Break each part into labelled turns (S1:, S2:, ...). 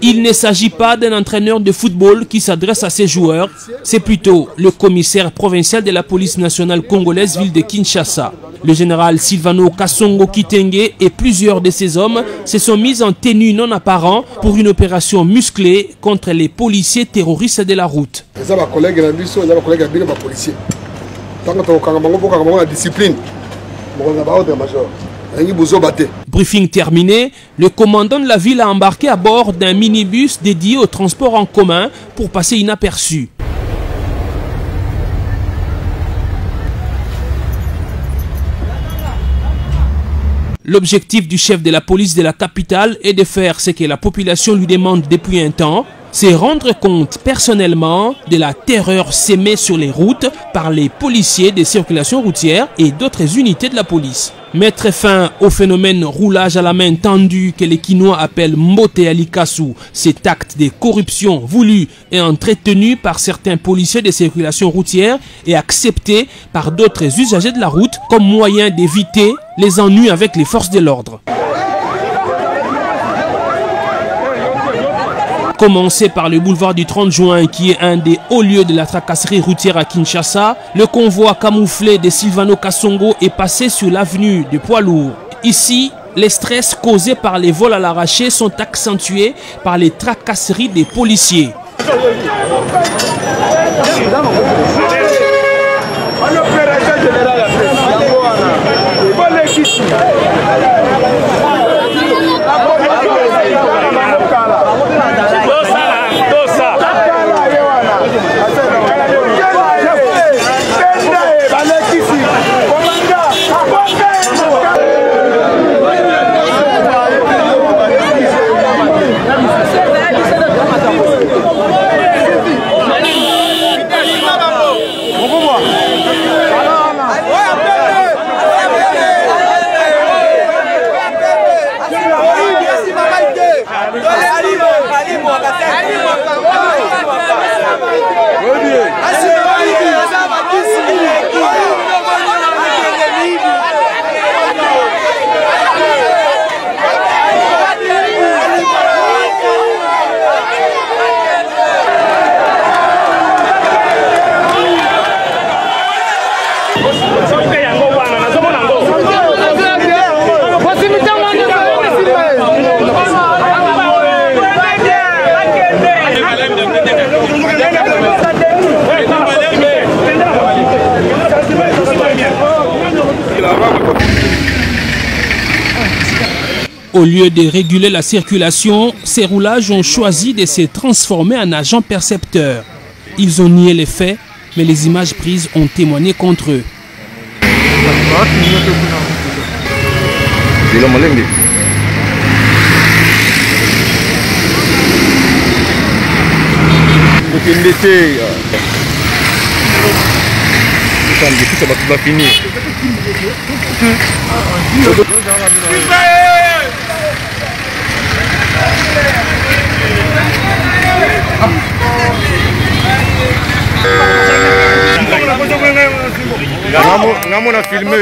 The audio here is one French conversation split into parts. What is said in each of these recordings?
S1: Il ne s'agit pas d'un entraîneur de football qui s'adresse à ses joueurs, c'est plutôt le commissaire provincial de la police nationale congolaise ville de Kinshasa. Le général Silvano Kasongo Kitenge et plusieurs de ses hommes se sont mis en tenue non apparent pour une opération musclée contre les policiers terroristes de la route. Briefing terminé, le commandant de la ville a embarqué à bord d'un minibus dédié au transport en commun pour passer inaperçu. L'objectif du chef de la police de la capitale est de faire ce que la population lui demande depuis un temps, c'est rendre compte personnellement de la terreur sémée sur les routes par les policiers des circulations routières et d'autres unités de la police. Mettre fin au phénomène roulage à la main tendue que les Quinois appellent Mbote Alikasu, cet acte de corruption voulu et entretenu par certains policiers des circulations routières et accepté par d'autres usagers de la route comme moyen d'éviter les ennuis avec les forces de l'ordre. Commencé par le boulevard du 30 juin qui est un des hauts lieux de la tracasserie routière à Kinshasa, le convoi camouflé de Silvano Kasongo est passé sur l'avenue de poids lourds. Ici, les stress causés par les vols à l'arraché sont accentués par les tracasseries des policiers. Au lieu de réguler la circulation, ces roulages ont choisi de se transformer en agents percepteurs. Ils ont nié les faits, mais les images prises ont témoigné contre eux.
S2: Ngamona filmé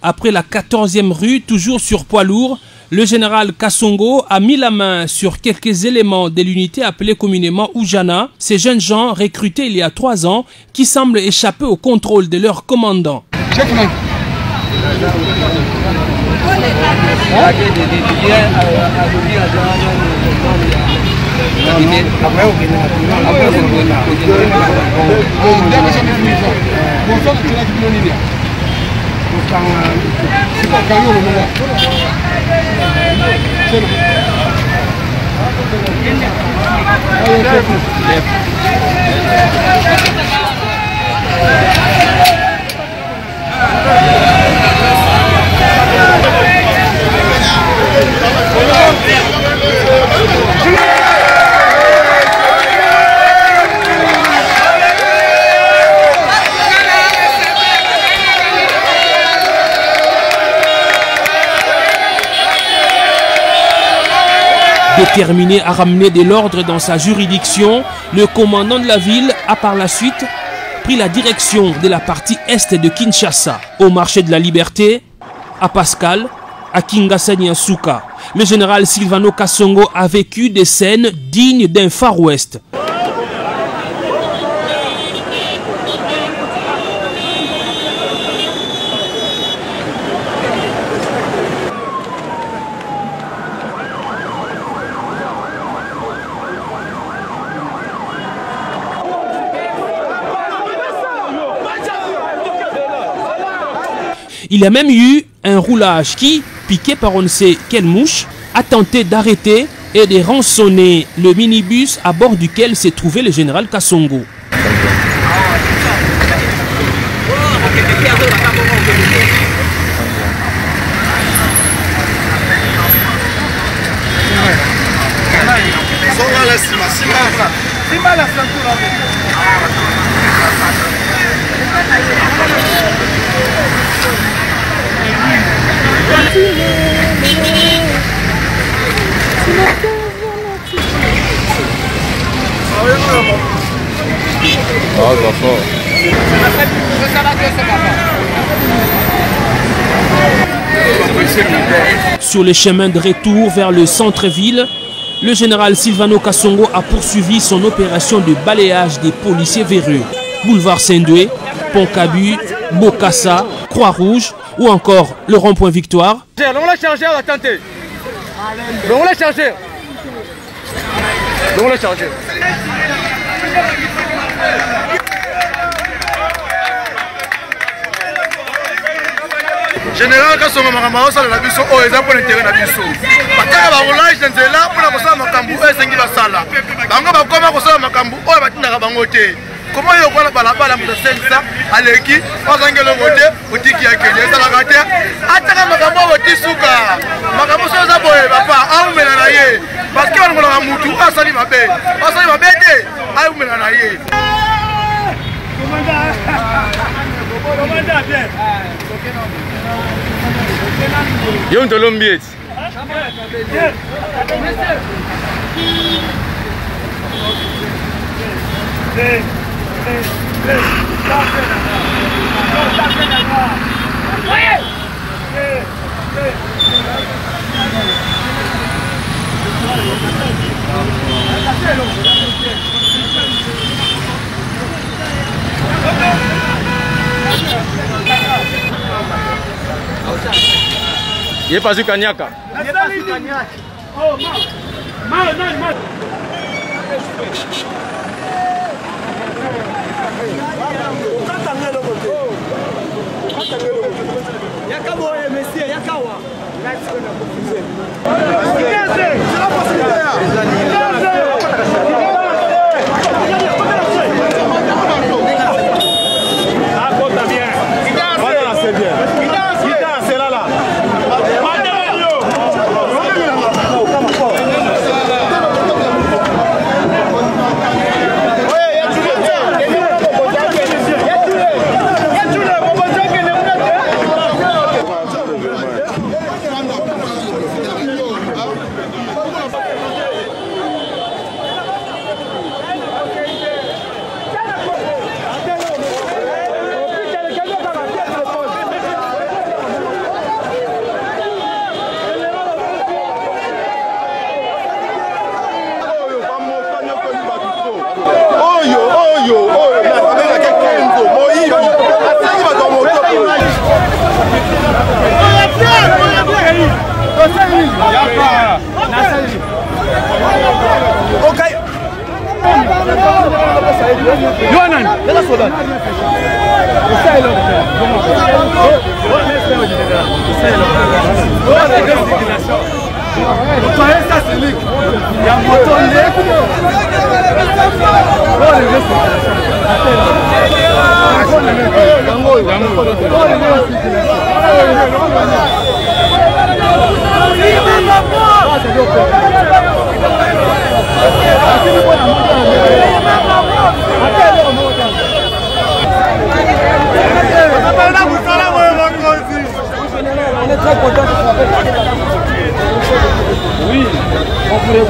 S1: Après la 14e rue, toujours sur poids lourd, le général Kasongo a mis la main sur quelques éléments de l'unité appelée communément Oujana, ces jeunes gens recrutés il y a 3 ans qui semblent échapper au contrôle de leur commandant. Déterminé à ramener de l'ordre dans sa juridiction, le commandant de la ville a par la suite pris la direction de la partie est de Kinshasa, au marché de la Liberté, à Pascal, à Kinshasa Nyasuka. Le général Silvano Kasongo a vécu des scènes dignes d'un Far West. Il y a même eu un roulage qui, piqué par on ne sait quelle mouche, a tenté d'arrêter et de rançonner le minibus à bord duquel s'est trouvé le général Kasongo. Sur le chemin de retour vers le centre-ville, le général Silvano Kasongo a poursuivi son opération de balayage des policiers véreux. Boulevard Saint-Doué, Pont-Cabu, Bokassa, Croix-Rouge ou encore le rond-point Victoire.
S2: On l'a chargé, on l'a tenté. On l'a chargé. On l'a chargé. Général Kasongo makambo osala na biso oyo eza pour l'intérêt na biso. Bataka ba roulage na nzela pour kosala makambo oyo esengi basala. Bango bakoma kosala makambo oyo batindaka bango te. Comment yo kola balabala mu sensa aleki ozangelo ngote utiki ya Kenya ezalaka te. Ataka makambo otisuka. Makambo so za boye papa aumela na ye. Parce que on a mutu asali mabe. Asali mabe te aumela na ye. Commandant bien. Yon Tolombiet. Il est pas du Kanyaka. Il est pas du Kanyaka. Oh, mal. Oui, on pourrait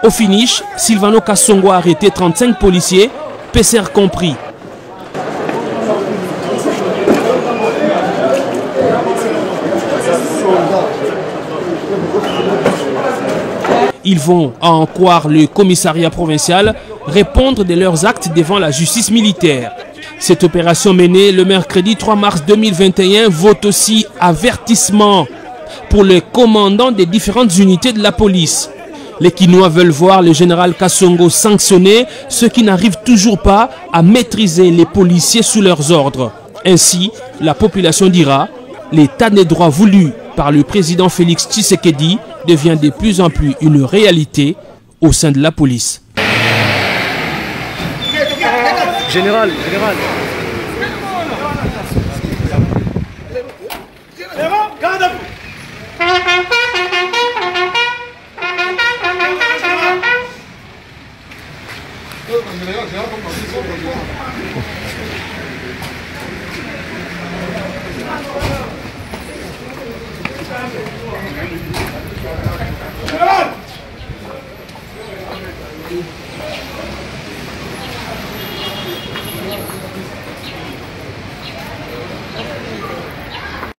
S1: Au finish, Silvano Kassongo a arrêté 35 policiers, PCR compris. Ils vont, à en croire le commissariat provincial, répondre de leurs actes devant la justice militaire. Cette opération menée le mercredi 3 mars 2021 vaut aussi avertissement pour les commandants des différentes unités de la police. Les Kinois veulent voir le général Kassongo sanctionner ceux qui n'arrivent toujours pas à maîtriser les policiers sous leurs ordres. Ainsi, la population dira, l'état des droits voulu par le président Félix Tshisekedi devient de plus en plus une réalité au sein de la police.
S3: Général.
S2: Gracias.